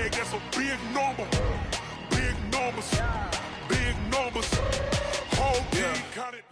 They get some big numbers. Big numbers. Big numbers. Whole team counted.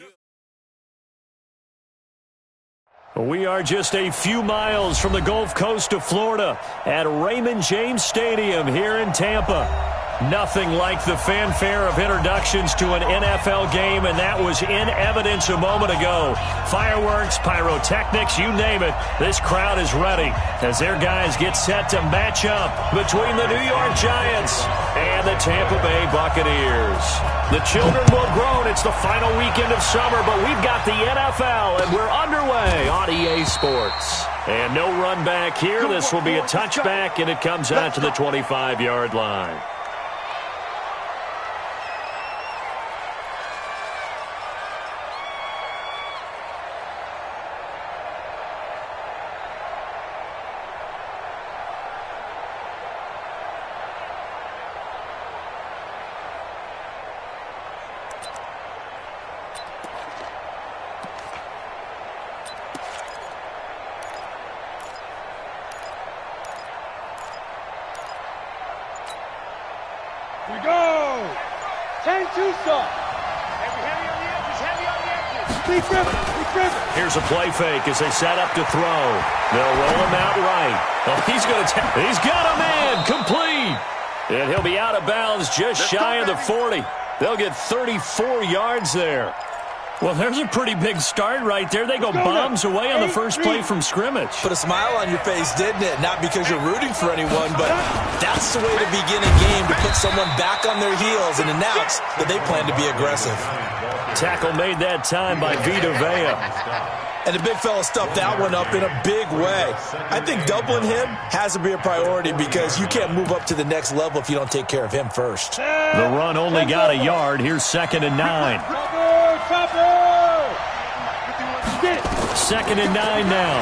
We are just a few miles from the Gulf Coast of Florida at Raymond James Stadium here in Tampa. Nothing like the fanfare of introductions to an NFL game, and that was in evidence a moment ago. Fireworks, pyrotechnics, you name it. This crowd is ready as their guys get set to match up between the New York Giants and the Tampa Bay Buccaneers. The children will groan. It's the final weekend of summer, but we've got the NFL, and we're underway on EA Sports. And no run back here. This will be a touchback, and it comes out to the 25-yard line. We go! 10-2 stop. Heavy on the edges, heavy on the edges. Be driven. Here's a play fake as they set up to throw. They'll roll him out right. Oh, he's got a man, complete. And he'll be out of bounds just shy of the 40. They'll get 34 yards there. Well, there's a pretty big start right there. They go bombs away on the first play from scrimmage. Put a smile on your face, didn't it? Not because you're rooting for anyone, but that's the way to begin a game, to put someone back on their heels and announce that they plan to be aggressive. Tackle made that time by Vita Vea. And the big fella stuffed that one up in a big way. I think doubling him has to be a priority because you can't move up to the next level if you don't take care of him first. The run only got a yard. Here's 2nd and 9. Second and 9 now.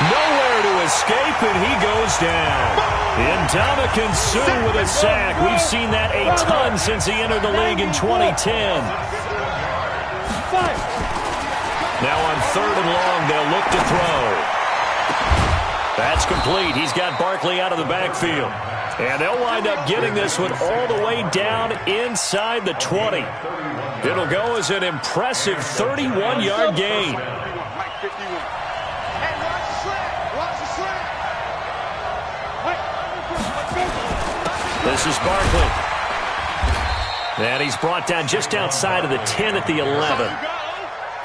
Nowhere to escape, and he goes down. Ndamukong Suh with a sack. We've seen that a ton since he entered the league in 2010. Now on 3rd and long, they'll look to throw. That's complete. He's got Barkley out of the backfield. And they'll wind up getting this one all the way down inside the 20. It'll go as an impressive 31-yard gain. This is Barkley. And he's brought down just outside of the 10 at the 11.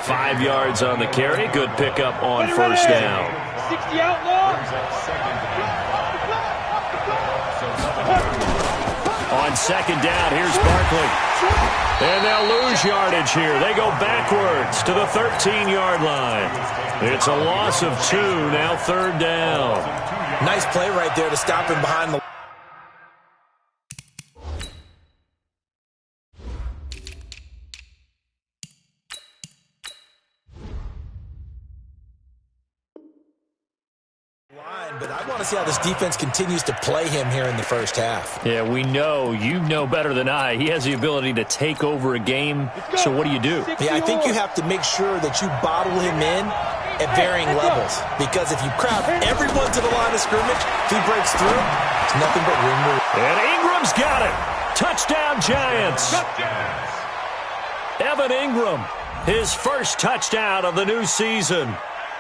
5 yards on the carry. Good pickup on first down. 60 outlaw. On 2nd down, here's Barkley. And they'll lose yardage here. They go backwards to the 13-yard line. It's a loss of 2, now 3rd down. Nice play right there to stop him behind the... But I want to see how this defense continues to play him here in the first half. Yeah, we know. You know better than I. He has the ability to take over a game. So what do you do? Yeah, I think you have to make sure that you bottle him in at varying levels. Because if you crowd everyone to the line of scrimmage, if he breaks through, it's nothing but room to... And Ingram's got it. Touchdown, Giants. Evan Ingram, his first touchdown of the new season.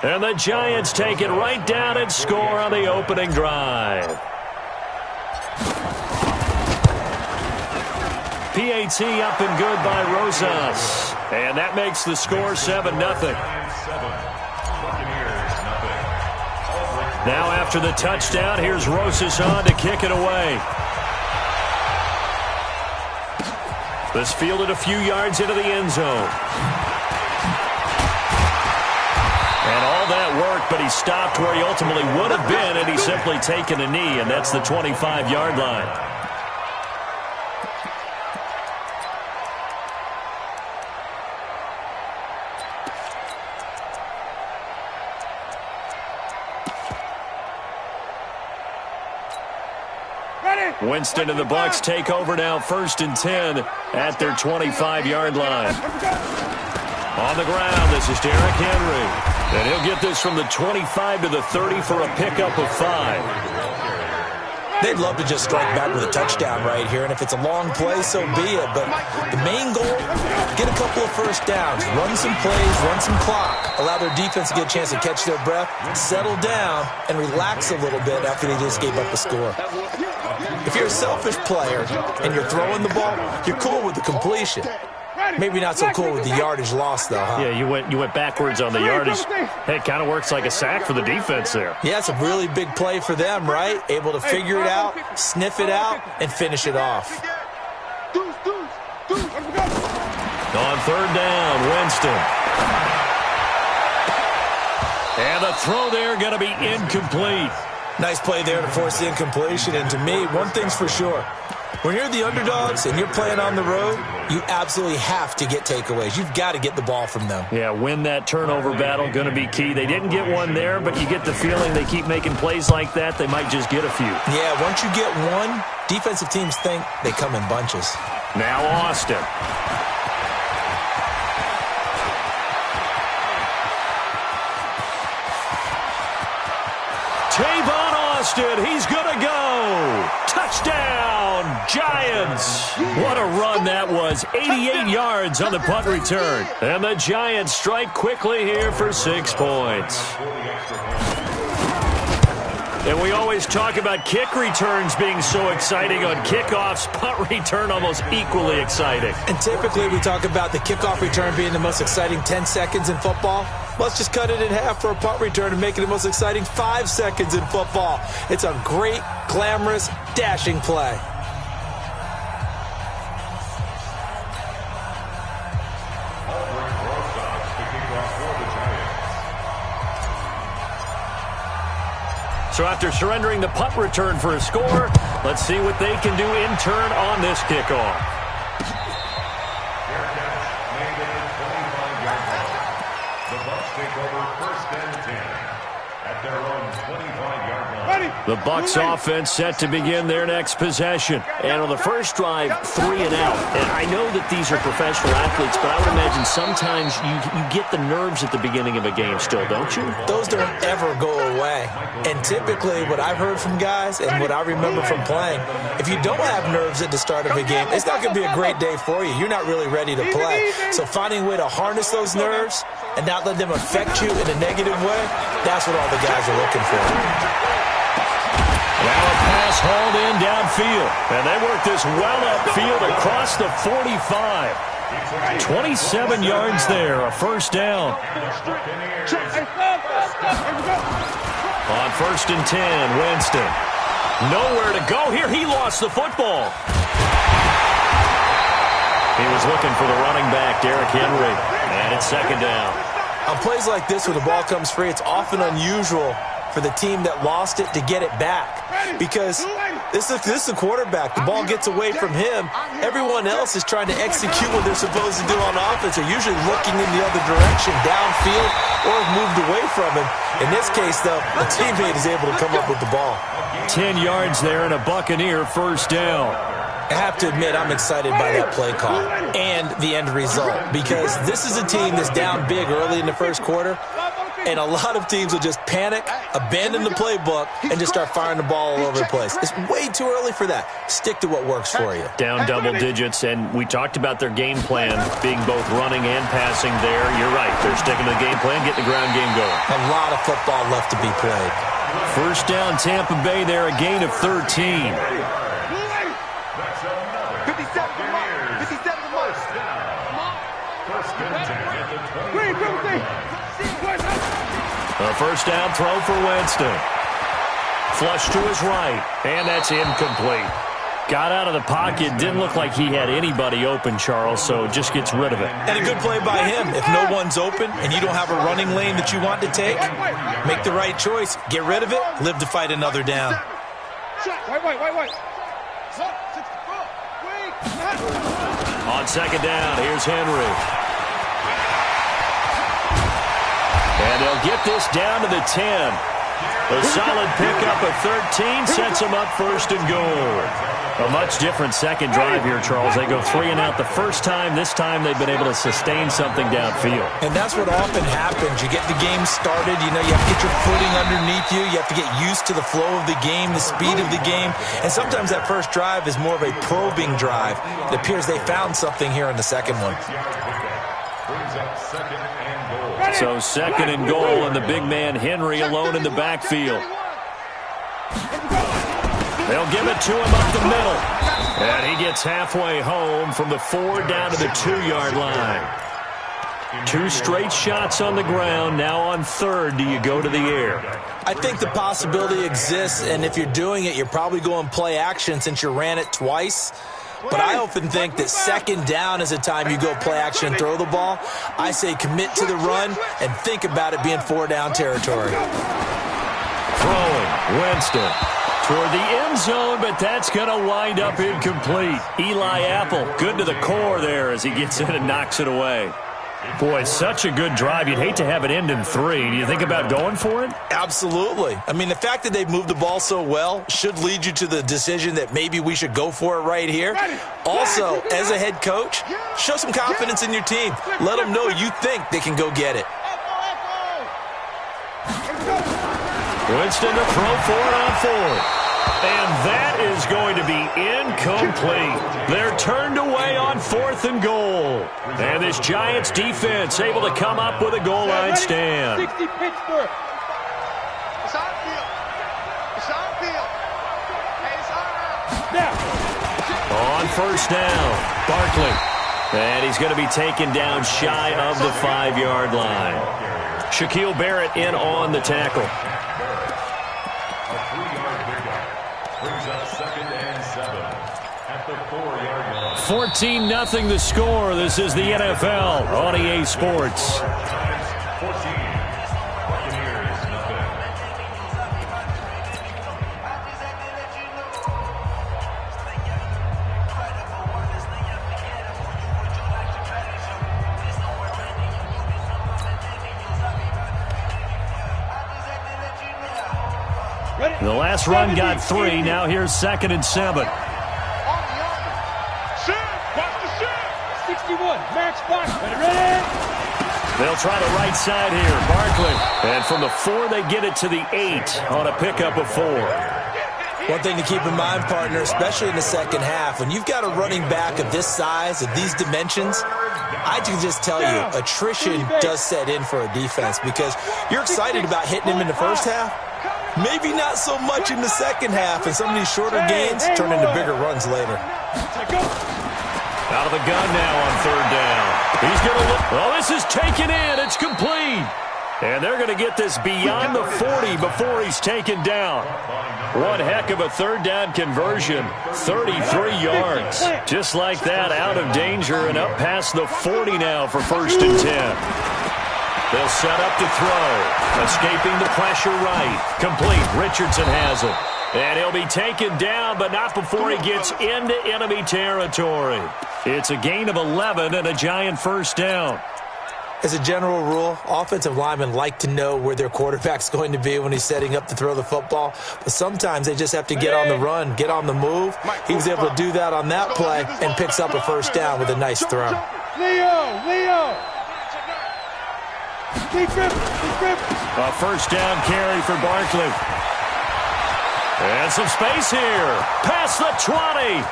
And the Giants take it right down and score on the opening drive. PAT up and good by Rosas. And that makes the score 7-0. Now after the touchdown, here's Rosas on to kick it away. This fielded a few yards into the end zone. And all that work, but he stopped where he ultimately would have been, and he's simply taken a knee, and that's the 25-yard line. Winston and the Bucs take over now, 1st and 10 at their 25-yard line. On the ground, this is Derrick Henry. And he'll get this from the 25 to the 30 for a pickup of 5. They'd love to just strike back with a touchdown right here, and if it's a long play, so be it. But the main goal, get a couple of first downs, run some plays, run some clock, allow their defense to get a chance to catch their breath, settle down, and relax a little bit after they just gave up a score. If you're a selfish player and you're throwing the ball, you're cool with the completion. Maybe not so cool with the yardage loss, though, huh? Yeah, you went backwards on the yardage. Hey, it kind of works like a sack for the defense there. Yeah, it's a really big play for them, right? Able to figure it out, sniff it out, and finish it off. On third down, Winston. And the throw there going to be incomplete. Nice play there to force the incompletion. And to me, one thing's for sure. When you're the underdogs and you're playing on the road, you absolutely have to get takeaways. You've got to get the ball from them. Yeah, win that turnover battle, going to be key. They didn't get one there, but you get the feeling they keep making plays like that, they might just get a few. Yeah, once you get one, defensive teams think they come in bunches. Now Austin. Tavon Austin, he's going to go. Touchdown, Giants. What a run that was. 88 yards on the punt return. And the Giants strike quickly here for 6 points. And we always talk about kick returns being so exciting on kickoffs. Punt return almost equally exciting. And typically we talk about the kickoff return being the most exciting 10 seconds in football. Let's just cut it in half for a punt return and make it the most exciting 5 seconds in football. It's a great, glamorous, dashing play. So after surrendering the punt return for a score, let's see what they can do in turn on this kickoff. The Bucs offense set to begin their next possession. And on the first drive, 3 and out. And I know that these are professional athletes, but I would imagine sometimes you get the nerves at the beginning of a game still, don't you? Those don't ever go away. And typically what I've heard from guys and what I remember from playing, if you don't have nerves at the start of a game, it's not going to be a great day for you. You're not really ready to play. So finding a way to harness those nerves and not let them affect you in a negative way, that's what all the guys are looking for. Now a pass hauled in downfield. And they work this well upfield across the 45. 27 yards there, a first down. On 1st and 10, Winston. Nowhere to go here. He lost the football. He was looking for the running back, Derrick Henry. And it's 2nd down. On plays like this where the ball comes free, it's often unusual for the team that lost it to get it back. Because this is a quarterback. The ball gets away from him. Everyone else is trying to execute what they're supposed to do on offense. They're usually looking in the other direction, downfield, or moved away from him. In this case, though, a teammate is able to come up with the ball. 10 yards there and a Buccaneer first down. I have to admit, I'm excited by that play call and the end result, because this is a team that's down big early in the first quarter, and a lot of teams will just panic, abandon the playbook, and just start firing the ball all over the place. It's way too early for that. Stick to what works for you. Down double digits, and we talked about their game plan being both running and passing there. You're right. They're sticking to the game plan, getting the ground game going. A lot of football left to be played. First down, Tampa Bay there, a gain of 13. A first down throw for Winston. Flush to his right, and that's incomplete. Got out of the pocket, didn't look like he had anybody open, Charles, so just gets rid of it. And a good play by him. If no one's open and you don't have a running lane that you want to take, make the right choice. Get rid of it, live to fight another down. On 2nd down, here's Henry. And they'll get this down to the 10. A solid pickup of 13 sets them up first and goal. A much different second drive here, Charles. They go 3 and out the first time. This time they've been able to sustain something downfield. And that's what often happens. You get the game started. You know, you have to get your footing underneath you. You have to get used to the flow of the game, the speed of the game. And sometimes that first drive is more of a probing drive. It appears they found something here in the second one. So second and goal, and the big man Henry alone in the backfield. They'll give it to him up the middle. And he gets halfway home from the 4 down to the 2-yard line. 2 straight shots on the ground. Now on third, do you go to the air? I think the possibility exists, and if you're doing it, you're probably going play action since you ran it twice. But I often think that second down is a time you go play action and throw the ball. I say commit to the run and think about it being 4-down territory. Throwing, Winston toward the end zone, but that's going to wind up incomplete. Eli Apple, good to the core there as he gets in and knocks it away. Boy, such a good drive. You'd hate to have it end in 3. Do you think about going for it? Absolutely. I mean, the fact that they've moved the ball so well should lead you to the decision that maybe we should go for it right here. Also, as a head coach, show some confidence in your team. Let them know you think they can go get it. Winston to throw for it on 4th. And that is going to be incomplete. They're turned away on 4th and goal. And this Giants defense able to come up with a goal line stand. 60 Pittsburgh. It's on field. It's on field. Hey, it's on. Now. On first down, Barkley. And he's going to be taken down shy of the 5-yard line. Shaquille Barrett in on the tackle. 14-0 the score. This is the NFL on EA Sports. The last run got 3. Now here's 2nd and 7. Max Box, ready? They'll try the right side here. Barkley. And from the 4, they get it to the 8 on a pickup of 4. One thing to keep in mind, partner, especially in the second half, when you've got a running back of this size, of these dimensions, I can just tell you, attrition does set in for a defense because you're excited about hitting him in the first half. Maybe not so much in the second half, and some of these shorter gains turn into bigger runs later. Out of the gun now on 3rd down. He's going to look. Well, this is taken in. It's complete. And they're going to get this beyond the 40 before he's taken down. One heck of a 3rd down conversion. 33 yards. Just like that, out of danger and up past the 40 now for 1st and 10. They'll set up to throw. Escaping the pressure right. Complete. Richardson has it. And he'll be taken down, but not before he gets into enemy territory. It's a gain of 11 and a Giant 1st down. As a general rule, offensive linemen like to know where their quarterback's going to be when he's setting up to throw the football. But sometimes they just have to get on the run, get on the move. He was able to do that on that play and picks up a 1st down with a nice throw. Leo! Keep gripping. A 1st down carry for Barkley. And some space here. Past the 20.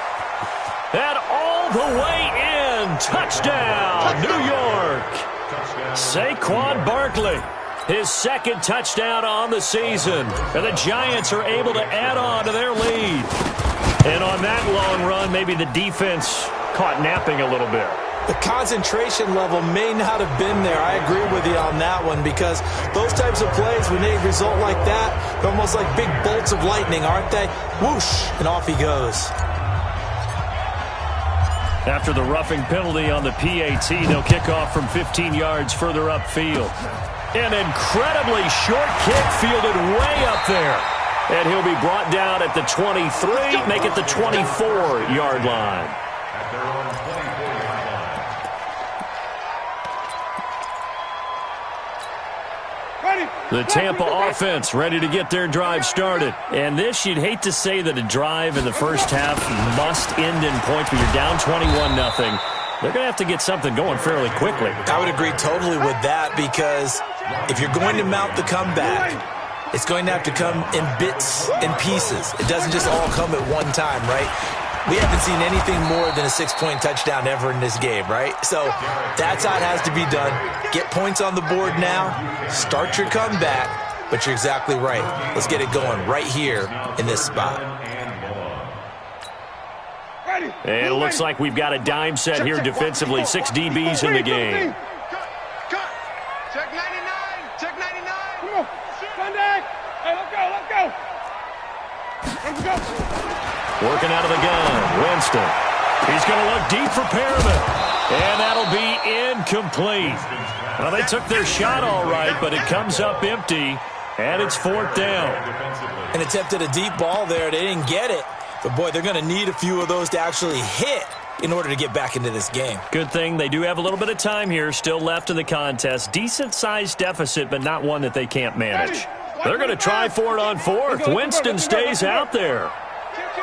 And all the way in. Touchdown, New York. Saquon Barkley. His 2nd touchdown on the season. And the Giants are able to add on to their lead. And on that long run, maybe the defense caught napping a little bit. The concentration level may not have been there. I agree with you on that one because those types of plays, when they result like that, they're almost like big bolts of lightning, aren't they? Whoosh, and off he goes. After the roughing penalty on the PAT, they'll kick off from 15 yards further upfield. An incredibly short kick fielded way up there. And he'll be brought down at the 23, make it the 24-yard line. The Tampa offense ready to get their drive started. And this, you'd hate to say that a drive in the first half must end in points, but you're down 21-0. They're going to have to get something going fairly quickly. I would agree totally with that, because if you're going to mount the comeback, it's going to have to come in bits and pieces. It doesn't just all come at one time, right? We haven't seen anything more than a 6-point touchdown ever in this game, right? So that's how it has to be done. Get points on the board now. Start your comeback. But you're exactly right. Let's get it going right here in this spot. And it looks like we've got a dime set here defensively. 6 DBs in the game. Cut. Check 99. Check 99. Come on. Contact. Hey, let's go. Let's go. Working out of the gun, Winston. He's going to look deep for Perriman. And that'll be incomplete. Well, they took their shot all right, but it comes up empty, and it's 4th down. And attempted a deep ball there. They didn't get it. But, boy, they're going to need a few of those to actually hit in order to get back into this game. Good thing they do have a little bit of time here still left in the contest. Decent-sized deficit, but not one that they can't manage. They're going to try for it on 4th. Winston stays out there.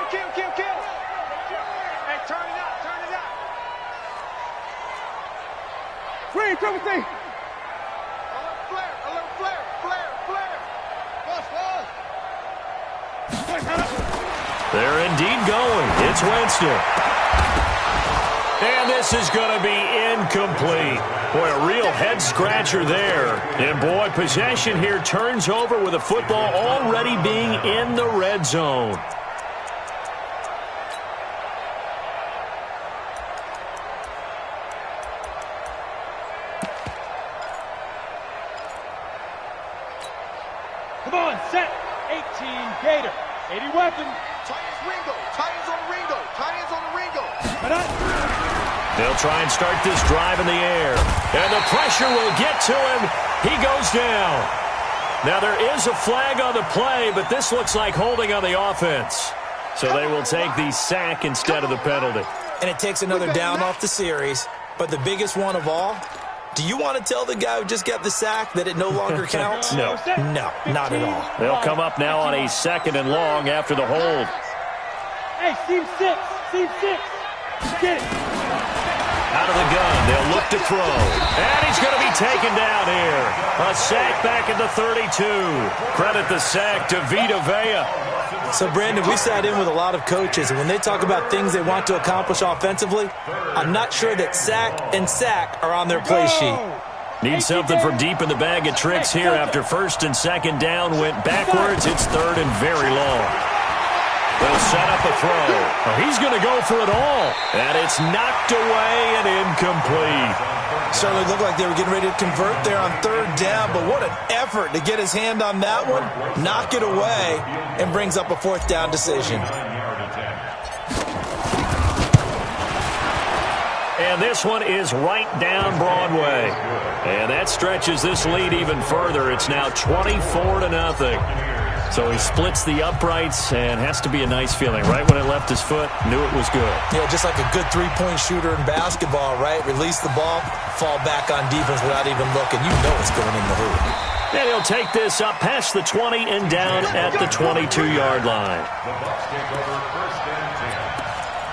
Kill. Hey, turn it up. Free, triple T. Alert flare. They're indeed going. It's Winston. And this is going to be incomplete. Boy, a real head-scratcher there. And, boy, possession here turns over with a football already being in the red zone. Come on, set. 18 Gator. 80 weapon. Titans on the Ringo. They'll try and start this drive in the air. And the pressure will get to him. He goes down. Now, there is a flag on the play, but this looks like holding on the offense. So they will take the sack instead of the penalty. And it takes another down off the series. But the biggest one of all, do you want to tell the guy who just got the sack that it no longer counts? No. No, not at all. They'll come up now on a 2nd and long after the hold. Hey, seam 6. Get it. Out of the gun, they'll look to throw. And he's going to be taken down here. A sack back at the 32. Credit the sack to Vita Vea. So, Brandon, we sat in with a lot of coaches, and when they talk about things they want to accomplish offensively, I'm not sure that sack and sack are on their play sheet. Need something from deep in the bag of tricks here after 1st and 2nd down went backwards. It's 3rd and very long. They'll set up a throw. Oh, he's going to go for it all. And it's knocked away and incomplete. Certainly looked like they were getting ready to convert there on 3rd down, but what an effort to get his hand on that one, knock it away, and brings up a 4th down decision. And this one is right down Broadway. And that stretches this lead even further. It's now 24-0. So he splits the uprights, and has to be a nice feeling. Right when it left his foot, knew it was good. Yeah, just like a good three-point shooter in basketball, right? Release the ball, fall back on defense without even looking. You know it's going in the hoop. And he'll take this up past the 20 and down at the 22-yard line. The Bucs take over 1st and 10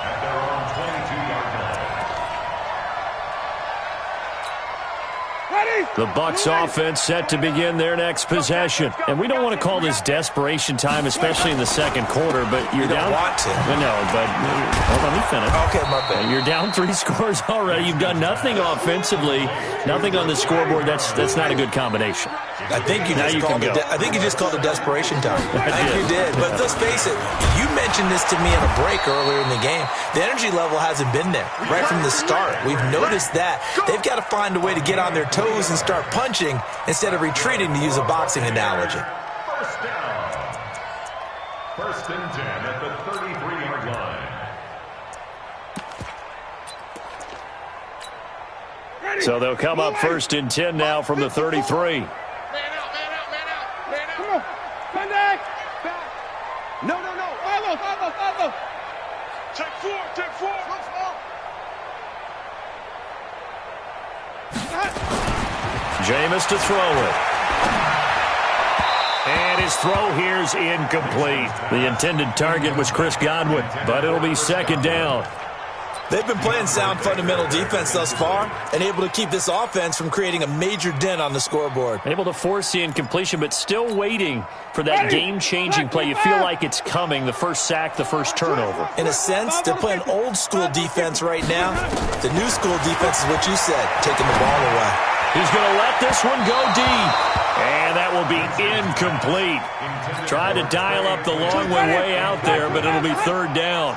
at their own 22-yard line. The Bucs offense set to begin their next possession. And we don't want to call this desperation time, especially in the 2nd quarter, but you're down. You don't want to. No, but hold on, let me finish. Okay, my bad. You're down 3 scores already. You've done nothing offensively, nothing on the scoreboard. That's not a good combination. I think you just called it desperation time. I think you did. But let's face it, you mentioned this to me in a break earlier in the game. The energy level hasn't been there right from the start. We've noticed that. They've got to find a way to get on their toes and start punching instead of retreating, to use a boxing analogy. 1st down. 1st and 10 at the 33-yard line. So they'll come up 1st and 10 now from the 33. Man out. Come on. Contact. No. Follow. Check 4. Jameis to throw it. And his throw here's incomplete. The intended target was Chris Godwin, but it'll be second down. They've been playing sound fundamental defense thus far and able to keep this offense from creating a major dent on the scoreboard. Able to force the incompletion, but still waiting for that game-changing play. You feel like it's coming, the first sack, the first turnover. In a sense, they're playing old-school defense right now. The new-school defense is what you said, taking the ball away. He's going to let this one go deep. And that will be incomplete. Tried to dial up the long way out there, but it'll be third down.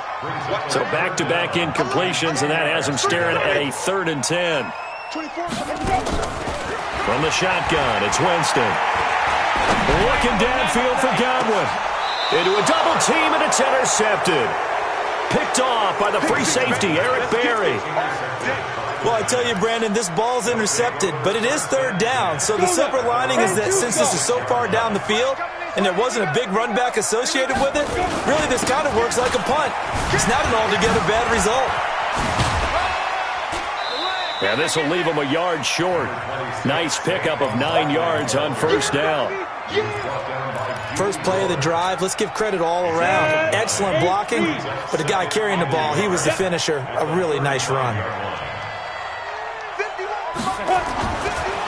So back-to-back incompletions, and that has him staring at a 3rd and 10. From the shotgun, it's Winston. Looking downfield for Godwin. Into a double team, and it's intercepted. Picked off by the free safety, Eric Berry. Well, I tell you, Brandon, this ball's intercepted, but it is third down. So the silver lining is that since this is so far down the field and there wasn't a big run back associated with it, really this kind of works like a punt. It's not an altogether bad result. Yeah, this will leave him a yard short. Nice pickup of 9 yards on first down. First play of the drive, let's give credit all around. Excellent blocking, but the guy carrying the ball, he was the finisher. A really nice run.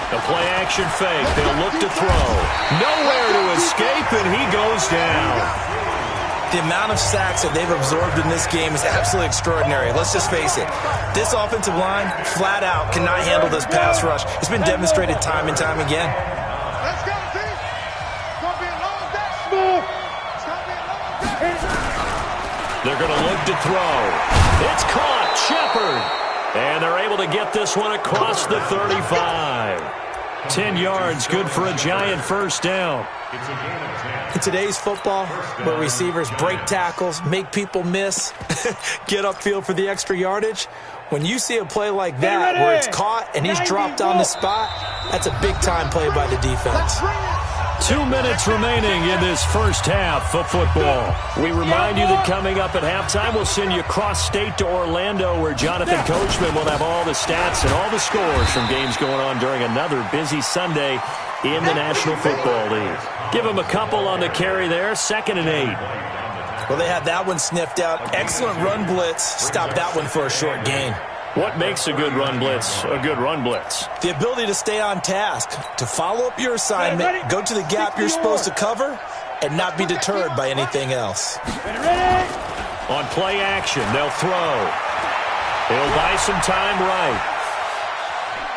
A play-action fake. They'll look to throw. Nowhere to escape, and he goes down. The amount of sacks that they've absorbed in this game is absolutely extraordinary. Let's just face it. This offensive line, flat out, cannot handle this pass rush. It's been demonstrated time and time again. Let's go, team. It's going to be a long day. It's going to be a long day. They're going to look to throw. It's caught. Shepard. And they're able to get this one across the 35. 10 yards, good for a giant first down. In today's football, where receivers break tackles, make people miss, get upfield for the extra yardage, when you see a play like that where it's caught and he's dropped on the spot, that's a big-time play by the defense. 2 minutes remaining in this first half of football. We remind you that coming up at halftime, we'll send you cross-state to Orlando, where Jonathan Coachman will have all the stats and all the scores from games going on during another busy Sunday in the National Football League. Give him a couple on the carry there, 2nd and 8. Well, they had that one sniffed out. Excellent run blitz. Stopped that one for a short gain. What makes a good run blitz a good run blitz? The ability to stay on task, to follow up your assignment, go to the gap you're supposed to cover, and not be deterred by anything else. On play action, they'll throw. He'll buy some time right.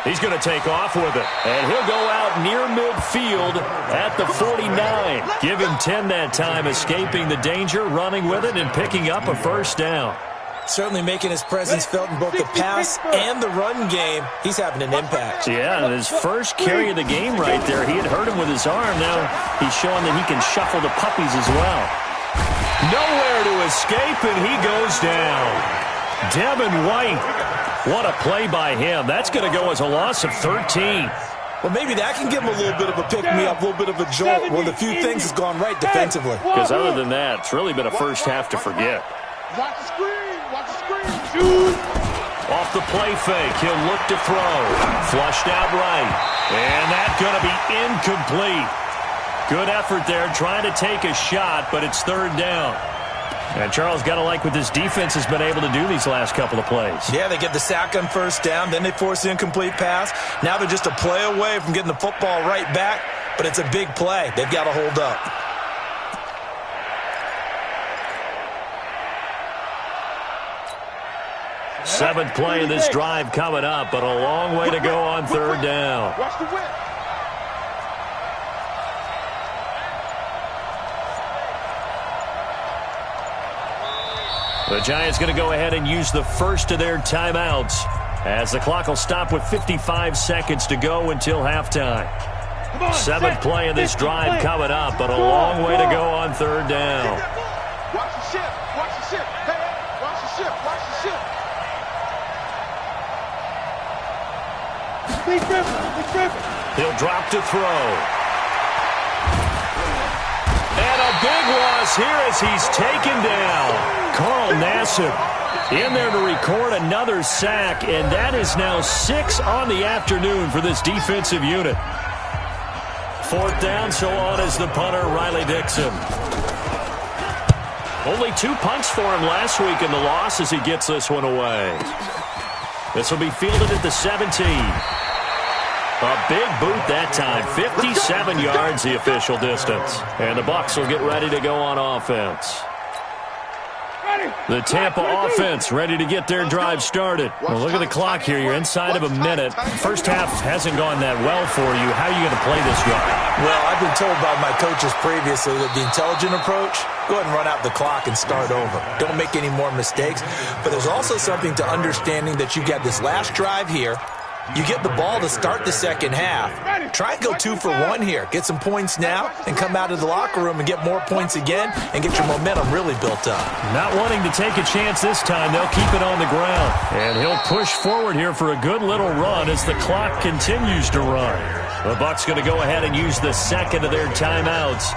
He's going to take off with it, and he'll go out near midfield at the 49. Give him 10 that time, escaping the danger, running with it, and picking up a first down. Certainly making his presence felt in both the pass and the run game. He's having an impact. Yeah, and his first carry of the game right there, he had hurt him with his arm. Now he's showing that he can shuffle the puppies as well. Nowhere to escape, and he goes down. Devin White, what a play by him. That's going to go as a loss of 13. Well, maybe that can give him a little bit of a pick-me-up, a little bit of a jolt. Well, the few things has gone right defensively. Because other than that, it's really been a first half to forget. Watch the screen. Watch the screen. Shoot. Off the play fake, he'll look to throw. Flushed out right. And that's going to be incomplete. Good effort there, trying to take a shot, but it's third down. And Charles, got to like what this defense has been able to do these last couple of plays. Yeah, they get the sack on first down, then they force the incomplete pass. Now they're just a play away from getting the football right back, but it's a big play. They've got to hold up. Seventh play of this drive coming up, but a long way to go on third down. Watch the whip. The Giants going to go ahead and use the first of their timeouts as the clock will stop with 55 seconds to go until halftime. Seventh play of this drive coming up, but a long way to go on third down. Watch the ship. Watch the ship. Hey, watch the ship. Watch the ship. He'll drop to throw. And a big loss here as he's taken down. Carl Nassib in there to record another sack, and that is now 6 on the afternoon for this defensive unit. 4th down, so on is the punter, Riley Dixon. Only 2 punts for him last week in the loss as he gets this one away. This will be fielded at the 17. A big boot that time. 57 yards the official distance. And the Bucs will get ready to go on offense. The Tampa offense ready to get their drive started. Well, look at the clock here. You're inside of a minute. First half hasn't gone that well for you. How are you going to play this drive? Well, I've been told by my coaches previously that the intelligent approach, go ahead and run out the clock and start over. Don't make any more mistakes. But there's also something to understanding that you got this last drive here. You get the ball to start the second half. Try and go 2 for 1 here. Get some points now and come out of the locker room and get more points again and get your momentum really built up. Not wanting to take a chance this time, they'll keep it on the ground. And he'll push forward here for a good little run as the clock continues to run. The Bucs going to go ahead and use the second of their timeouts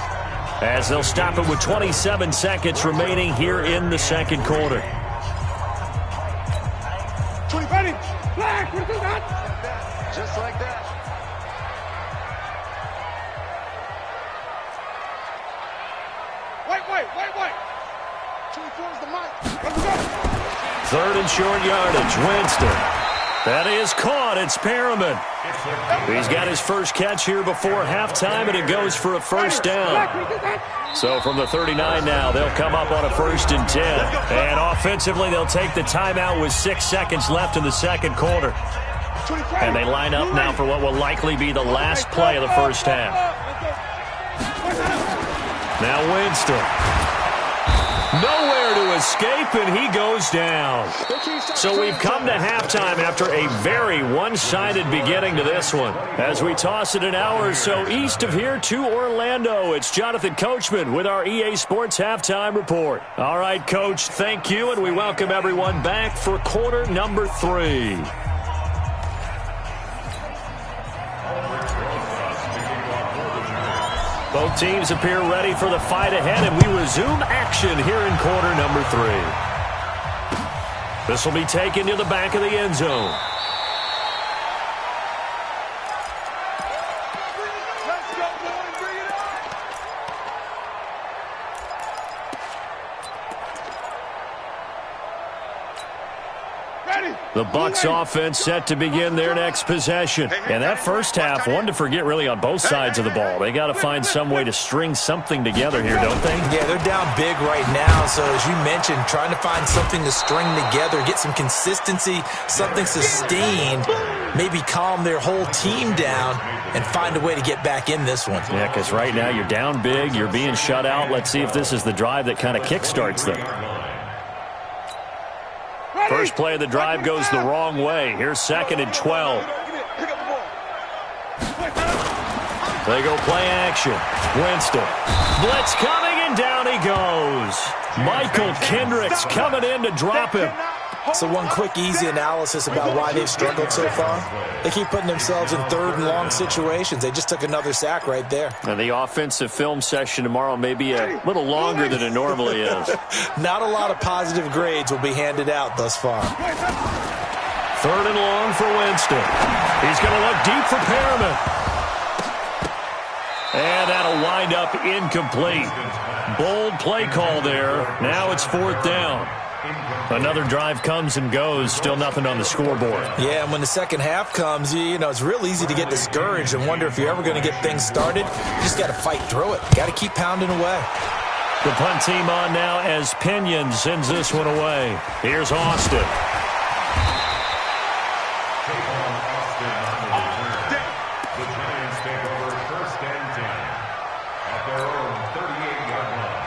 as they'll stop it with 27 seconds remaining here in the second quarter. 20, ready, flag, we're doing that. Just like that. Wait. 24 is the mic. Let's go. 3rd and short yardage. Winston. That is caught. It's Perriman. He's got his first catch here before halftime, and it goes for a first down. So from the 39 now, they'll come up on a 1st and 10. And offensively, they'll take the timeout with 6 seconds left in the second quarter. And they line up now for what will likely be the last play of the first half. Now Winston. Nowhere to escape, and he goes down. So we've come to halftime after a very one-sided beginning to this one. As we toss it an hour or so east of here to Orlando, it's Jonathan Coachman with our EA Sports Halftime Report. All right, Coach, thank you, and we welcome everyone back for quarter number 3. Both teams appear ready for the fight ahead, and we resume action here in quarter number 3. This will be taken to the back of the end zone. Let's go, boys. Bring it on. Ready. The Bucs offense set to begin their next possession. And that first half, one to forget really on both sides of the ball. They got to find some way to string something together here, don't they? Yeah, they're down big right now. So as you mentioned, trying to find something to string together, get some consistency, something sustained, maybe calm their whole team down and find a way to get back in this one. Yeah, because right now you're down big, you're being shut out. Let's see if this is the drive that kind of kickstarts them. First play of the drive goes the wrong way. Here's 2nd and 12. They go play action. Winston. Blitz coming, and down he goes. Michael Kendricks coming in to drop him. So one quick, easy analysis about why they've struggled so far. They keep putting themselves in 3rd and long situations. They just took another sack right there. And the offensive film session tomorrow may be a little longer than it normally is. Not a lot of positive grades will be handed out thus far. 3rd and long for Winston. He's going to look deep for Perriman. And that'll wind up incomplete. Bold play call there. Now it's 4th down. Another drive comes and goes. Still nothing on the scoreboard. Yeah, and when the second half comes, you know, it's real easy to get discouraged and wonder if you're ever going to get things started. You just got to fight through it. Got to keep pounding away. The punt team on now as Pinion sends this one away. Here's Austin. The Giants take over 1st and 10 at their own 38-yard line.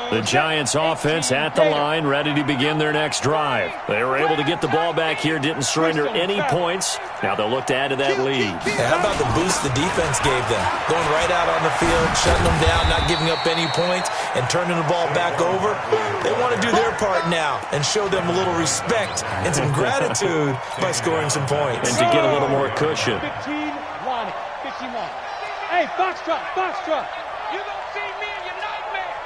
The Giants offense at the line, ready to begin their next drive. They were able to get the ball back here, didn't surrender any points. Now they'll look to add to that lead. How about the boost the defense gave them? Going right out on the field, shutting them down, not giving up any points, and turning the ball back over. They want to do their part now and show them a little respect and some gratitude by scoring some points. And to get a little more cushion. 15-1. Hey, Foxtrot. You don't see me in your nightmares.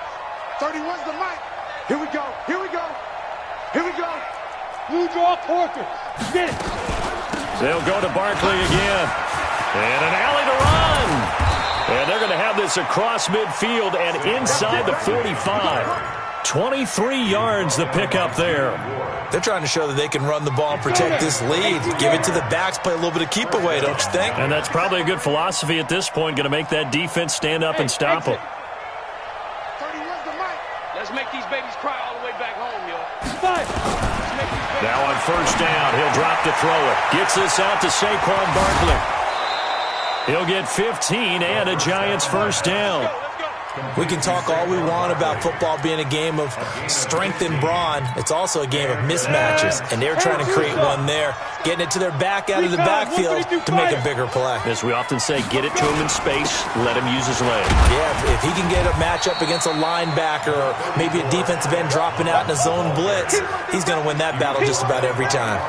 31's the mic. Here we go. Here we go. Blue draw Corker. Get it. They'll go to Barkley again. And an alley to run. And they're going to have this across midfield and inside the 45. 23 yards the pickup there. They're trying to show that they can run the ball and protect this lead. Give it to the backs, play a little bit of keep away, don't you think? And that's probably a good philosophy at this point, going to make that defense stand up and stop them. 31's the mic. Let's make these babies cry all the way back home, yo. Now on first down, he'll drop to throw it. Gets this out to Saquon Barkley. He'll get 15 and a Giants first down. We can talk all we want about football being a game of strength and brawn. It's also a game of mismatches, and they're trying to create one there, getting it to their back out of the backfield to make a bigger play. As we often say, get it to him in space, let him use his leg. Yeah, if he can get a matchup against a linebacker or maybe a defensive end dropping out in a zone blitz, he's going to win that battle just about every time.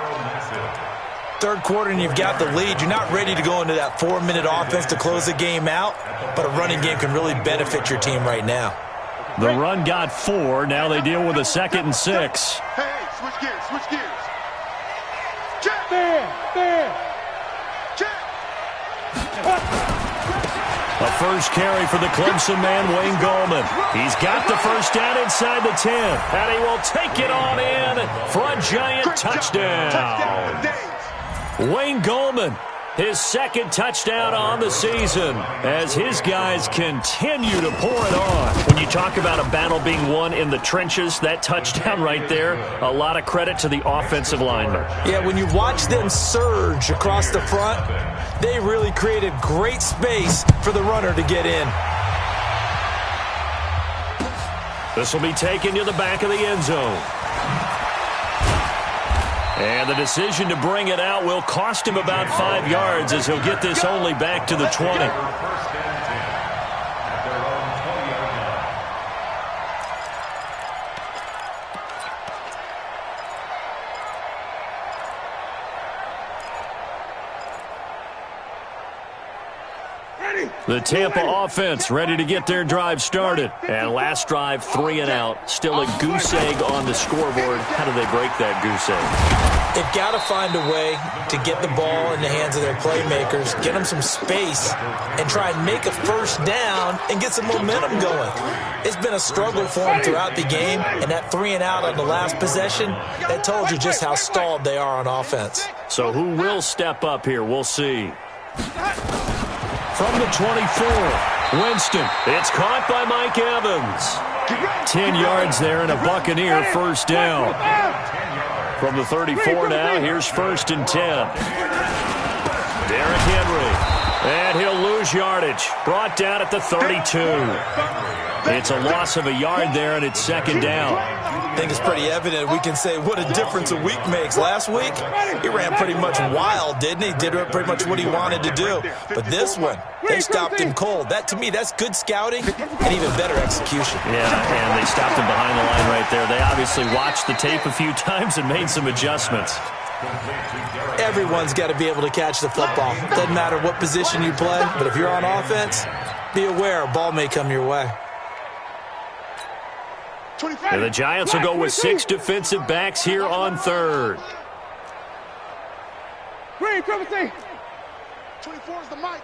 Third quarter and you've got the lead. You're not ready to go into that 4-minute offense to close the game out, but a running game can really benefit your team right now. The run got 4. Now they deal with a 2nd and 6. Hey, switch gears, switch gears. Check. There. Check. A first carry for the Clemson man, Wayne Gallman. He's got the first down inside the 10, and he will take it on in for a Giant touchdown. Wayne Gallman, his 2nd touchdown on the season as his guys continue to pour it on. When you talk about a battle being won in the trenches, that touchdown right there, a lot of credit to the offensive linemen. Yeah, when you watch them surge across the front, they really created great space for the runner to get in. This will be taken to the back of the end zone. And the decision to bring it out will cost him about 5 yards as he'll get this only back to the 20. The Tampa offense ready to get their drive started. And last drive, 3 and out. Still a goose egg on the scoreboard. How do they break that goose egg? They've got to find a way to get the ball in the hands of their playmakers, get them some space, and try and make a first down and get some momentum going. It's been a struggle for them throughout the game, and that 3 and out on the last possession, that told you just how stalled they are on offense. So who will step up here? We'll see. From the 24, Winston. It's caught by Mike Evans. 10 yards there and a Buccaneer first down. From the 34 now, here's 1st and 10. Derrick Henry. And he'll lose yardage. Brought down at the 32. It's a loss of a yard there, and it's 2nd down. I think it's pretty evident. We can say what a difference a week makes. Last week, he ran pretty much wild, didn't he? Did pretty much what he wanted to do. But this one, they stopped him cold. That, to me, that's good scouting and even better execution. Yeah, and they stopped him behind the line right there. They obviously watched the tape a few times and made some adjustments. Everyone's got to be able to catch the football. Doesn't matter what position you play, but if you're on offense, be aware a ball may come your way. And the Giants will go with 6 defensive backs here on 3rd. Green, 24 is the mic.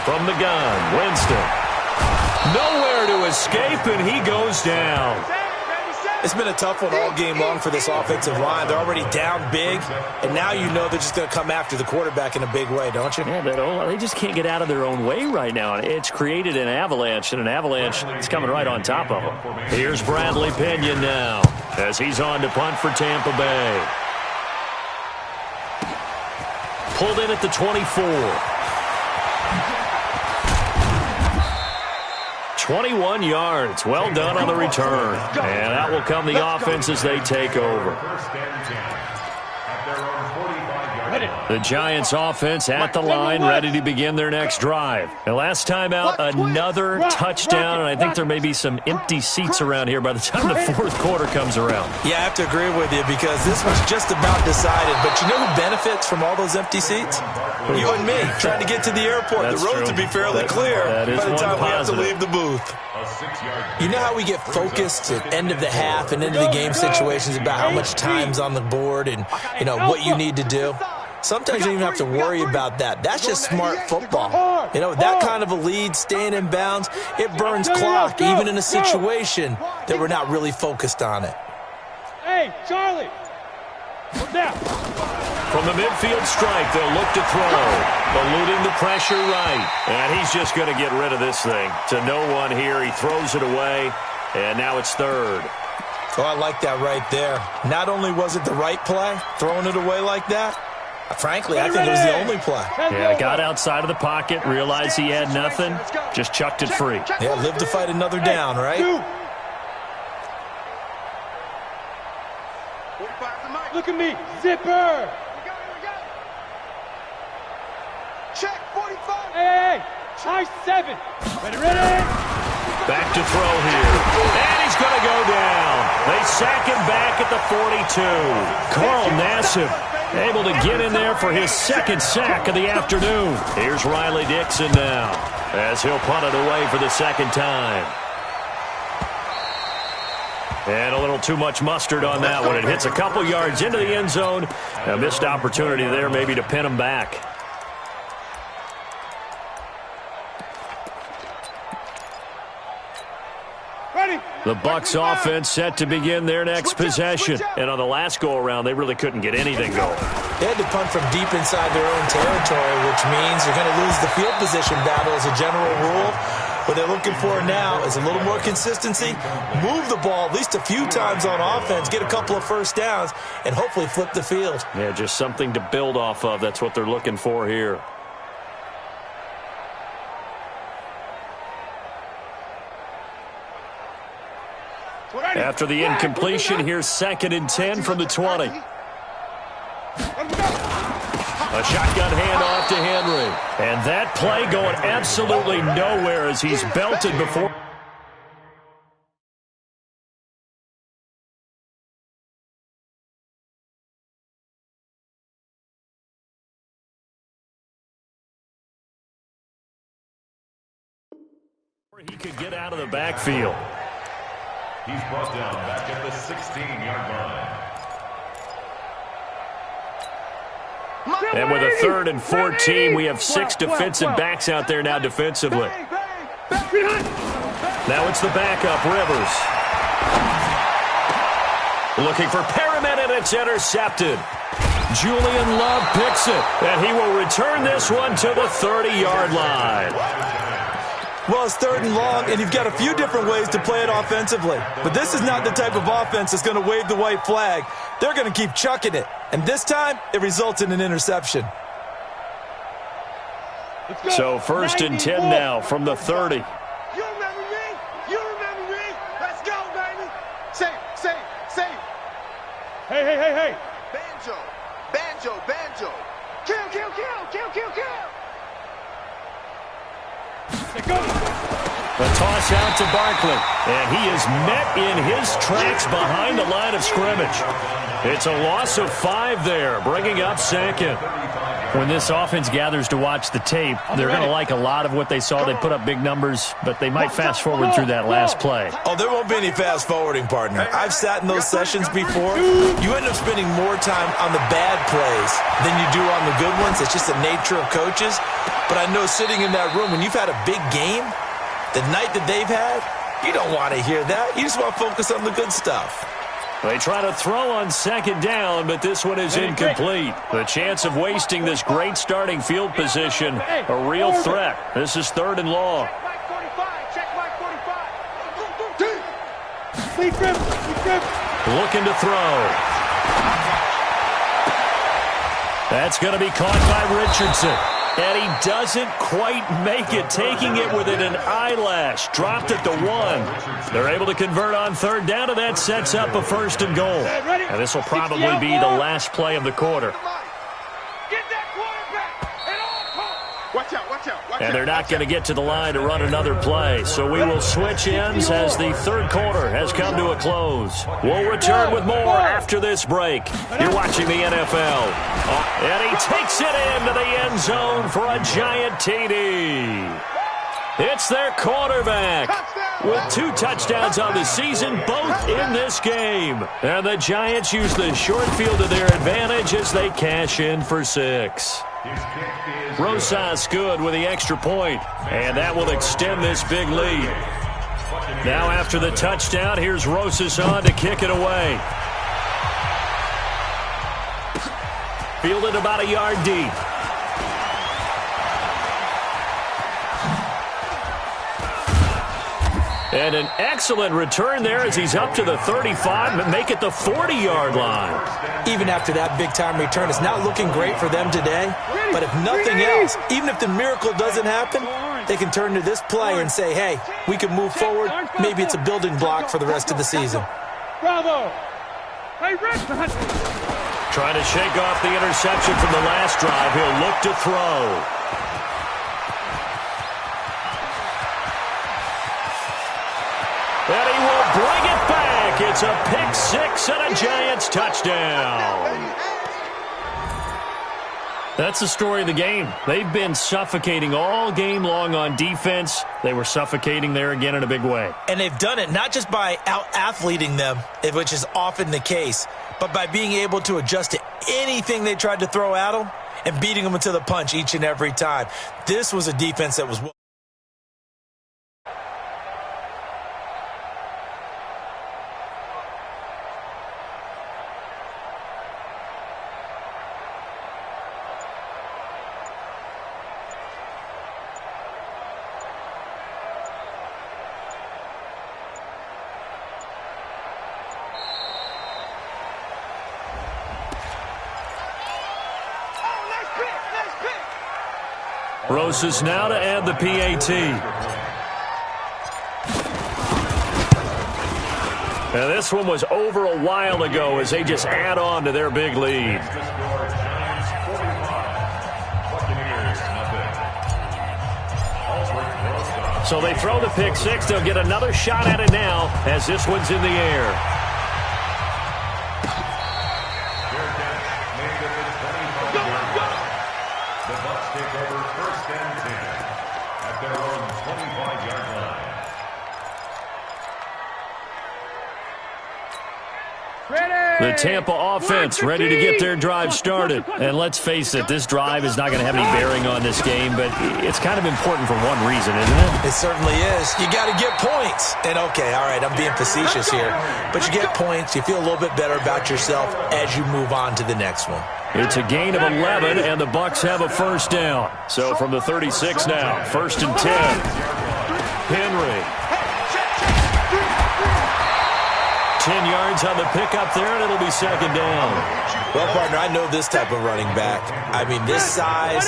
From the gun, Winston. Nowhere to escape, and he goes down. It's been a tough one all game long for this offensive line. They're already down big, and now you know they're just going to come after the quarterback in a big way, don't you? Yeah, they just can't get out of their own way right now. It's created an avalanche, and an avalanche is coming right on top of them. Here's Bradley Pinion now as he's on to punt for Tampa Bay. Pulled in at the 24. 21 yards. Well done on the return. And that will come the offense as they take over. The Giants offense at the line, ready to begin their next drive. And last time out, another touchdown, and I think there may be some empty seats around here by the time the fourth quarter comes around. Yeah, I have to agree with you because this was just about decided. But you know who benefits from all those empty seats? You and me, trying to get to the airport. That's the roads true. will be fairly clear by the time we have to leave the booth. You know how we get focused at end of the half and into the game situations about how much time's on the board and, you know, what you need to do? Sometimes you don't even have to worry about that. That's just smart football. You know, that kind of a lead, staying in bounds, it burns clock, even in a situation that we're not really focused on it. Hey, Charlie! Now. From the midfield strike, they'll look to throw. Eluding the pressure right. And he's just going to get rid of this thing. To no one here. He throws it away. And now it's third. Oh, I like that right there. Not only was it the right play, throwing it away like that, frankly, I think it was the only play. Yeah, got outside of the pocket, realized he had nothing, just chucked it free. Yeah, live to fight another down, right? Look at me, zipper! Check 45. Hey, high 7. Ready? Back to throw here. And he's going to go down. They sack him back at the 42. Carl Nassib able to get in there for his second sack of the afternoon. Here's Riley Dixon now as he'll punt it away for the second time. And a little too much mustard on that one. It hits a couple yards into the end zone. A missed opportunity there maybe to pin him back. The Bucs offense set to begin their next possession. And on the last go-around, they really couldn't get anything going. They had to punt from deep inside their own territory, which means they're going to lose the field position battle as a general rule. What they're looking for now is a little more consistency, move the ball at least a few times on offense, get a couple of first downs, and hopefully flip the field. Yeah, just something to build off of. That's what they're looking for here. After the incompletion, here's 2nd and 10 from the 20. A shotgun handoff to Henry. And that play going absolutely nowhere as he's belted before. He could get out of the backfield. He's brought down back at the 16-yard line. And with a 3rd and 14, we have 6 defensive backs out there now defensively. Now it's the backup, Rivers. Looking for Perriman, and it's intercepted. Julian Love picks it, and he will return this one to the 30-yard line. Well, it's 3rd and long, and you've got a few different ways to play it offensively. But this is not the type of offense that's going to wave the white flag. They're going to keep chucking it. And this time, it results in an interception. So 1st and 10 now from the 30. You remember me? You remember me? Let's go, baby. Say. Hey. Banjo. Kill. A toss out to Barkley, and he is met in his tracks behind the line of scrimmage. It's a loss of 5 there, bringing up 2nd. When this offense gathers to watch the tape, they're going to like a lot of what they saw. They put up big numbers, but they might fast forward through that last play. Oh, there won't be any fast forwarding, partner. I've sat in those sessions before. You end up spending more time on the bad plays than you do on the good ones. It's just the nature of coaches. But I know sitting in that room, when you've had a big game, the night that they've had, you don't want to hear that. You just want to focus on the good stuff. They try to throw on 2nd down, but this one is incomplete. The chance of wasting this great starting field position, a real threat. This is 3rd and long. Check my 45. Looking to throw. That's going to be caught by Richardson. And he doesn't quite make it, taking it within an eyelash. Dropped at the 1. They're able to convert on 3rd down, and that sets up a 1st and goal. And this will probably be the last play of the quarter. Get Watch out, watch out, watch out. And they're not going to get to the line to run another play. So we will switch ends as the third quarter has come to a close. We'll return with more after this break. You're watching the NFL. And he takes it into the end zone for a giant TD. It's their quarterback with 2 touchdowns on the season, both in this game. And the Giants use the short field to their advantage as they cash in for 6. Rosas good with the extra point, and that will extend this big lead. Now after the touchdown, here's Rosas on to kick it away. Fielded about a yard deep. And an excellent return there as he's up to the 35, but make it the 40-yard line. Even after that big-time return, it's not looking great for them today. But if nothing else, even if the miracle doesn't happen, they can turn to this play and say, hey, we can move forward. Maybe it's a building block for the rest of the season. Bravo! Hey, Rick! Trying to shake off the interception from the last drive. He'll look to throw. And he will bring it back. It's a pick 6 and a Giants touchdown. That's the story of the game. They've been suffocating all game long on defense. They were suffocating there again in a big way. And they've done it not just by out-athleting them, which is often the case, but by being able to adjust to anything they tried to throw at them and beating them to the punch each and every time. This was a defense that was... Rosas now to add the PAT. Now this one was over a while ago as they just add on to their big lead. So they throw the pick 6. They'll get another shot at it now as this one's in the air. The Tampa offense ready to get their drive started. And let's face it, this drive is not going to have any bearing on this game, but it's kind of important for one reason, isn't it? It certainly is. You got to get points. And, okay, all right, I'm being facetious here. But you get points. You feel a little bit better about yourself as you move on to the next one. It's a gain of 11, and the Bucs have a first down. So from the 36 now, 1st and 10. Henry. 10 yards on the pickup there, and it'll be 2nd down. Well, partner, I know this type of running back. I mean, this size,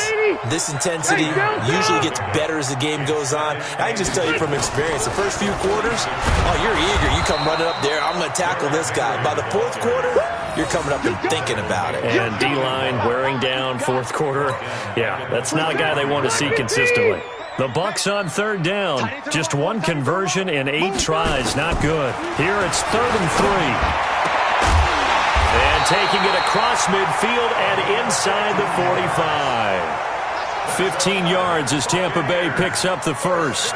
this intensity usually gets better as the game goes on. I can just tell you from experience, the first few quarters, oh, you're eager. You come running up there, I'm going to tackle this guy. By the 4th quarter, you're coming up and thinking about it. And D-line wearing down 4th quarter. Yeah, that's not a guy they want to see consistently. The Bucs on 3rd down. Just one conversion in 8 tries. Not good. Here it's 3rd and 3. And taking it across midfield and inside the 45. 15 yards as Tampa Bay picks up the first.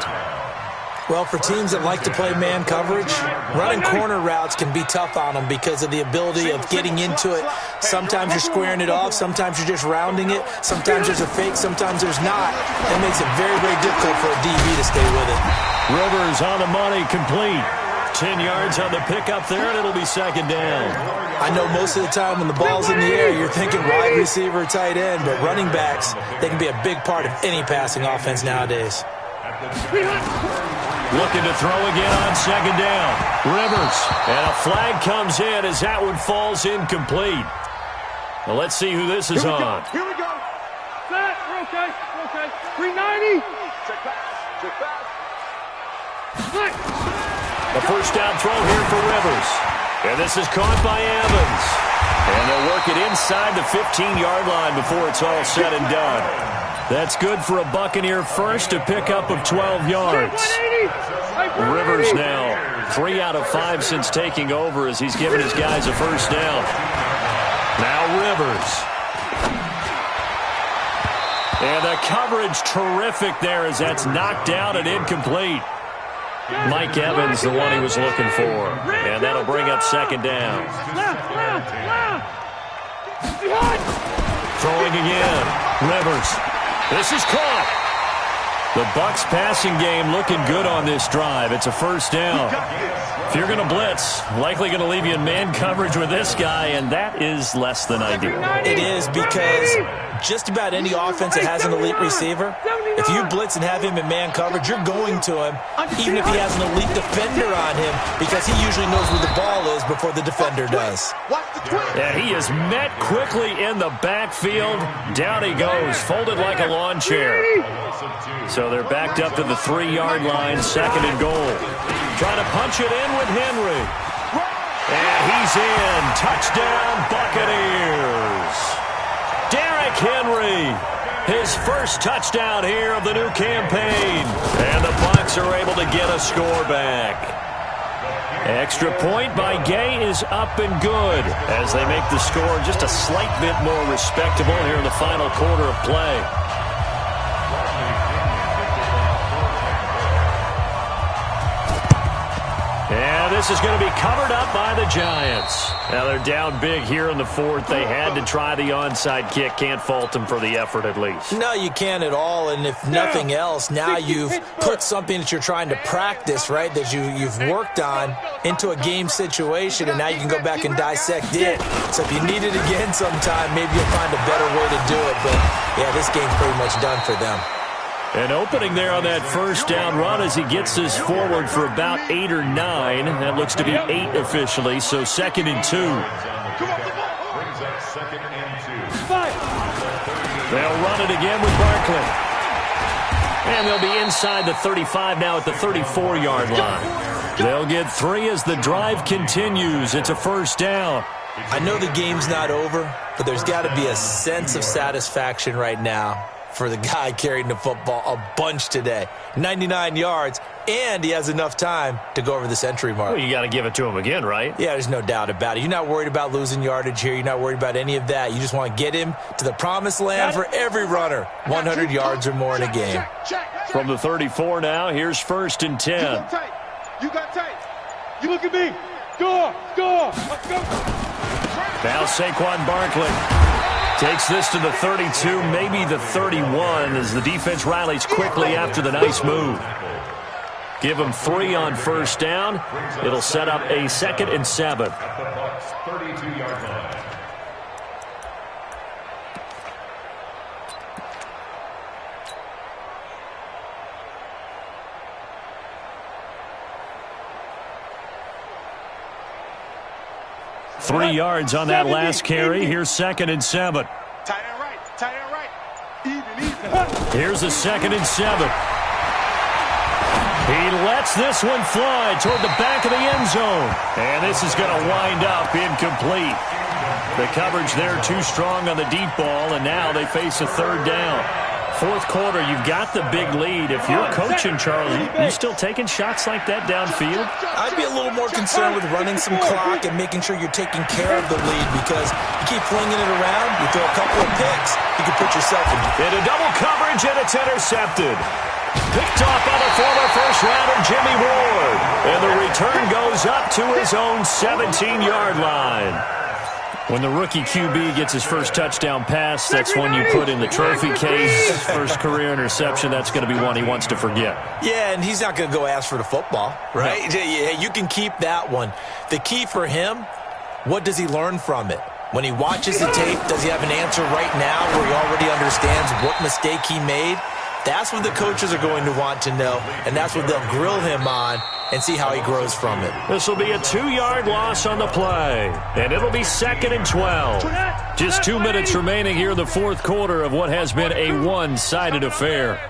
Well, for teams that like to play man coverage, running corner routes can be tough on them because of the ability of getting into it. Sometimes you're squaring it off. Sometimes you're just rounding it. Sometimes there's a fake. Sometimes there's not. That makes it very, very difficult for a DB to stay with it. Rivers on the money, complete. 10 yards on the pickup there, and it'll be 2nd down. I know most of the time when the ball's in the air, you're thinking wide receiver, tight end, but running backs, they can be a big part of any passing offense nowadays. Looking to throw again on 2nd down. Rivers. And a flag comes in as that one falls incomplete. Well, let's see who this is on. Here we go. Set. We're okay. We're okay. 390. Check back. Check back. A first down throw here for Rivers. And this is caught by Evans. And they'll work it inside the 15-yard line before it's all said and done. That's good for a Buccaneer first, a pickup of 12 yards. Rivers now 3 out of 5 since taking over as he's given his guys a first down. Now Rivers. And the coverage terrific there as that's knocked out and incomplete. Mike Evans, the one he was looking for. And that'll bring up second down. Throwing again. Rivers. This is caught. The Bucs passing game looking good on this drive. It's a first down. If you're going to blitz, likely going to leave you in man coverage with this guy, and that is less than ideal. It is because just about any offense that has an elite receiver, if you blitz and have him in man coverage, you're going to him, even if he has an elite defender on him, because he usually knows where the ball is before the defender does. Yeah, he is met quickly in the backfield. Down he goes, folded like a lawn chair. So they're backed up to the 3-yard line, second and goal. Trying to punch it in with Henry. And he's in. Touchdown, Buccaneers. Derrick Henry, his first touchdown here of the new campaign. And the Bucs are able to get a score back. Extra point by Gay is up and good as they make the score just a slight bit more respectable here in the final quarter of play. And this is going to be covered up by the Giants. Now they're down big here in the fourth. They had to try the onside kick. Can't fault them for the effort at least. No, you can't at all. And if nothing else, now you've put something that you're trying to practice, right, that you've worked on into a game situation, and now you can go back and dissect it. So if you need it again sometime, maybe you'll find a better way to do it. But, yeah, this game's pretty much done for them. An opening there on that first down run as he gets us forward for about 8 or 9. That looks to be 8 officially, so second and 2. Brings up second and 2. They'll run it again with Barkley. And they'll be inside the 35 now at the 34-yard line. They'll get 3 as the drive continues. It's a first down. I know the game's not over, but there's got to be a sense of satisfaction right now for the guy carrying the football a bunch today. 99 yards, and he has enough time to go over the century mark. Well, you got to give it to him again, right? Yeah, there's no doubt about it. You're not worried about losing yardage here. You're not worried about any of that. You just want to get him to the promised land for every runner. 100 yards or more in a game. From the 34 now, here's first and 10. You got tight. You look at me. Go. Now Saquon Barkley takes this to the 32, maybe the 31, as the defense rallies quickly after the nice move. Give them 3 on first down. It'll set up a second and 7. At the Bucs' 32-yard line. Three yards on that last carry. Here's second and 7. Tight end right. Even. Here's a second and 7. He lets this one fly toward the back of the end zone. And this is going to wind up incomplete. The coverage there too strong on the deep ball, and now they face a third down. Fourth quarter, you've got the big lead. If you're coaching, Charlie, you still taking shots like that downfield? I'd be a little more concerned with running some clock and making sure you're taking care of the lead, because you keep flinging it around, you throw a couple of picks, you can put yourself in a double coverage, and it's intercepted. Picked off by the former first-rounder Jimmy Ward. And the return goes up to his own 17-yard line. When the rookie QB gets his first touchdown pass, that's one you put in the trophy case. First career interception, that's going to be one he wants to forget. Yeah, and he's not going to go ask for the football, right? No. You can keep that one. The key for him, what does he learn from it? When he watches the tape, does he have an answer right now where he already understands what mistake he made? That's what the coaches are going to want to know, and that's what they'll grill him on and see how he grows from it. This will be a 2-yard loss on the play, and it'll be second and 12. Just 2 minutes remaining here in the fourth quarter of what has been a one-sided affair.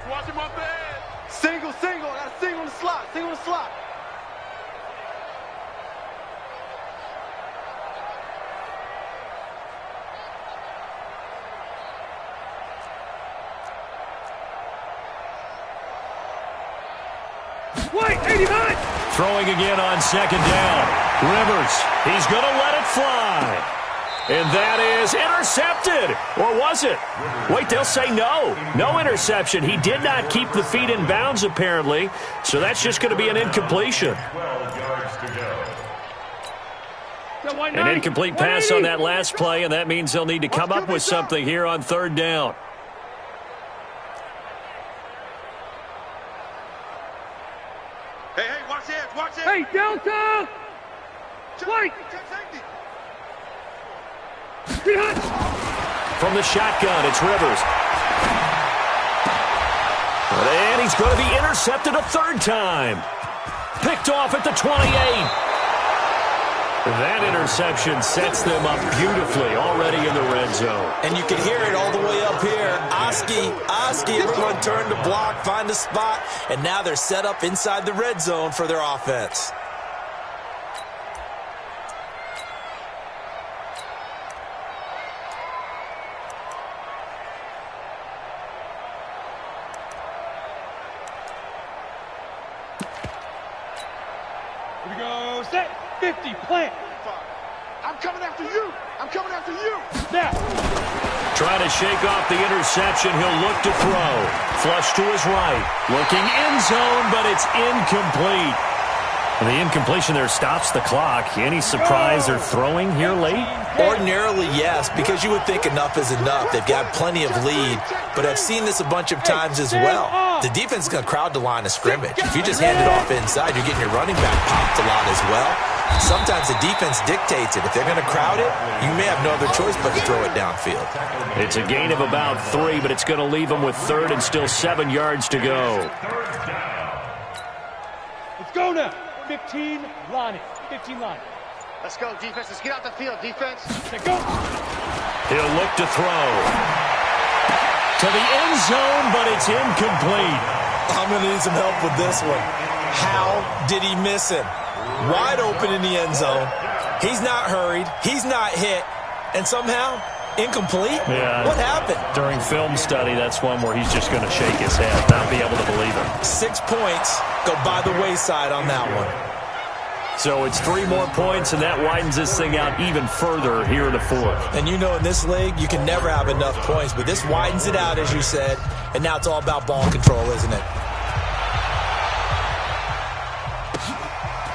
Single. That's single in the slot. Wait, 89. Throwing again on second down. Rivers, he's going to let it fly. And that is intercepted. Or was it? Wait, they'll say no. No interception. He did not keep the feet in bounds, apparently. So that's just going to be an incompletion. 12 yards to go. An incomplete pass on that last play, and that means they'll need to come up with something here on third down. Hey, watch this, watch this. Hey, Delta. White. From the shotgun, it's Rivers. And he's going to be intercepted a third time. Picked off at the 28. That interception sets them up beautifully already in the red zone. And you can hear it all the way up here. Oski, everyone turned to block, find a spot, and now they're set up inside the red zone for their offense. Here we go. Set. 50. Plant. I'm coming after you. I'm coming after you. Snap. Trying to shake off the interception. He'll look to throw. Flush to his right. Looking end zone, but it's incomplete. And the incompletion there stops the clock. Any surprise they're throwing here late? Ordinarily, yes, because you would think enough is enough. They've got plenty of lead, but I've seen this a bunch of times as well. The defense is going to crowd the line of scrimmage. If you just hand it off inside, you're getting your running back popped a lot as well. Sometimes the defense dictates it. If they're going to crowd it, you may have no other choice but to throw it downfield. It's a gain of about 3, but it's going to leave them with third and still 7 yards to go. Let's go now. 15 line. 15 line. Let's go, defense. Let's get out the field, defense. Let's go. He'll look to throw. To the end zone, but it's incomplete. I'm going to need some help with this one. How did he miss him? Wide open in the end zone. He's not hurried. He's not hit. And somehow, incomplete? Yeah. What happened? During film study, that's one where he's just going to shake his head, not be able to believe it. 6 points go by the wayside on that one. So it's 3 more points, and that widens this thing out even further here in the fourth. And you know in this league, you can never have enough points, but this widens it out, as you said, and now it's all about ball control, isn't it?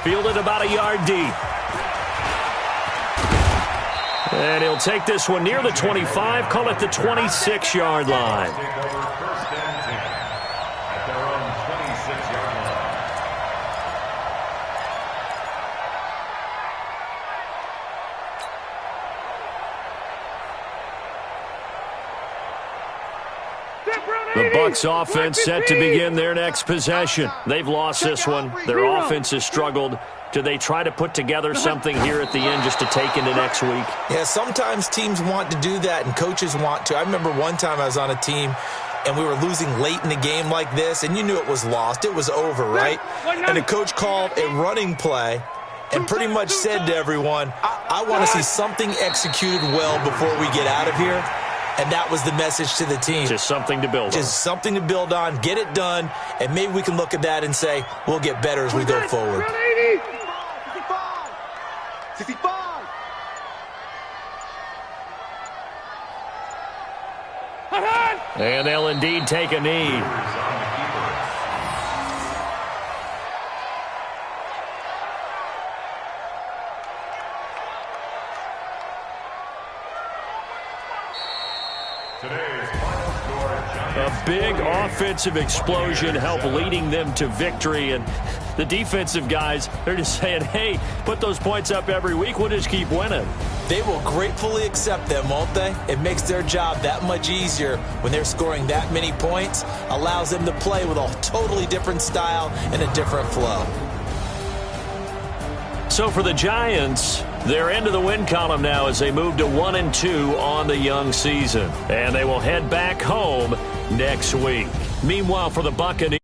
Fielded about a yard deep. And he'll take this one near the 25, call it the 26-yard line. Take over first and 10 at their own 26-yard line. The Bucs offense set to begin their next possession. They've lost this one. Their offense has struggled. Do they try to put together something here at the end just to take into next week? Yeah, sometimes teams want to do that and coaches want to. I remember one time I was on a team and we were losing late in the game like this, and you knew it was lost. It was over, right? And the coach called a running play and pretty much said to everyone, I want to see something executed well before we get out of here. And that was the message to the team. Just something to build on. Just something to build on, get it done, and maybe we can look at that and say, we'll get better as we go forward. 65. And they'll indeed take a knee. A big offensive explosion helped leading them to victory, and the defensive guys, they're just saying, hey, put those points up every week, we'll just keep winning. They will gratefully accept them, won't they? It makes their job that much easier when they're scoring that many points, allows them to play with a totally different style and a different flow. So for the Giants, they're into the win column now as they move to 1-2 on the young season. And they will head back home next week. Meanwhile, for the Buccaneers,